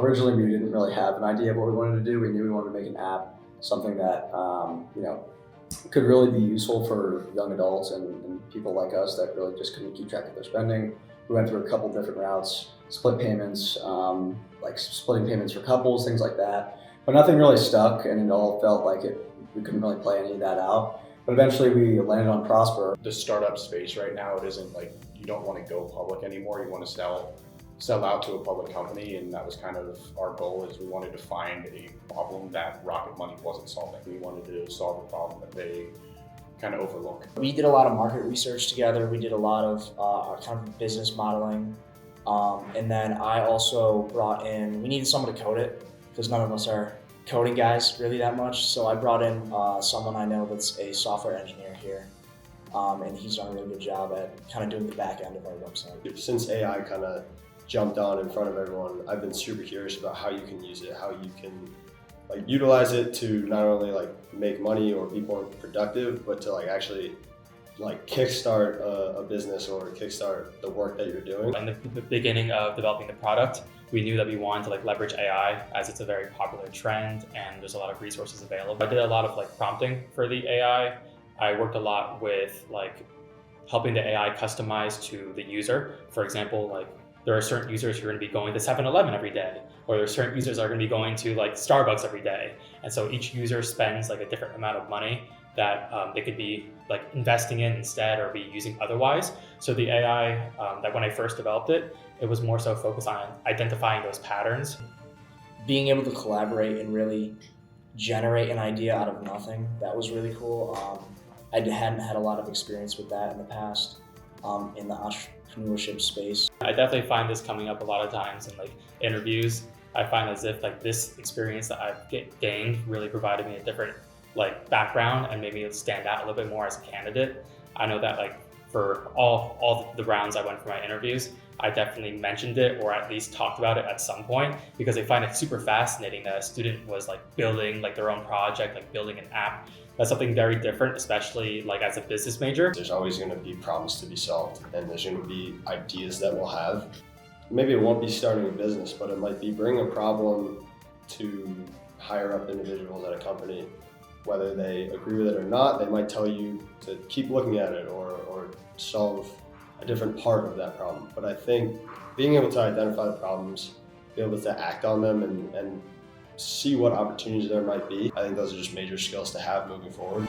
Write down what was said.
originally we didn't really have an idea of what we wanted to do. We knew we wanted to make an app, something that could really be useful for young adults and people like us that really just couldn't keep track of their spending. We went through a couple different routes, split payments, like splitting payments for couples, things like that. But nothing really stuck, and it all felt like we couldn't really play any of that out. But eventually we landed on Prospr. The startup space right now, it isn't like you don't want to go public anymore. You want to sell out to a public company, and that was kind of our goal. Is we wanted to find a problem that Rocket Money wasn't solving. We wanted to solve a problem that they kind of overlook. We did a lot of market research together. We did a lot of kind of business modeling. And then I also brought in, we needed someone to code it because none of us are coding guys really that much. So I brought in someone I know that's a software engineer here. And he's done a really good job at kind of doing the back end of our website. Since AI kind of jumped on in front of everyone, I've been super curious about how you can use it, how you can like utilize it to not only like make money or be more productive, but to like actually like kickstart a business or kickstart the work that you're doing. In the beginning of developing the product, we knew that we wanted to like leverage AI as it's a very popular trend and there's a lot of resources available. I did a lot of like prompting for the AI. I worked a lot with like helping the AI customize to the user. For example, like there are certain users who are going to be going to 7-Eleven every day, or there are certain users that are going to be going to like Starbucks every day. And so each user spends like a different amount of money that they could be like investing in instead or be using otherwise. So the AI, that when I first developed it, it was more so focused on identifying those patterns. Being able to collaborate and really generate an idea out of nothing, that was really cool. I hadn't had a lot of experience with that in the past in the entrepreneurship space. I definitely find this coming up a lot of times in like interviews. I find as if like this experience that I've gained really provided me a different like background and made me stand out a little bit more as a candidate. I know that like for all the rounds I went for my interviews, I definitely mentioned it or at least talked about it at some point because I find it super fascinating that a student was like building like their own project, like building an app. That's something very different, especially like as a business major. There's always going to be problems to be solved, and there's going to be ideas that we'll have. Maybe it won't be starting a business, but it might be bringing a problem to higher up individuals at a company. Whether they agree with it or not, they might tell you to keep looking at it or solve a different part of that problem. But I think being able to identify the problems, be able to act on them and see what opportunities there might be, I think those are just major skills to have moving forward.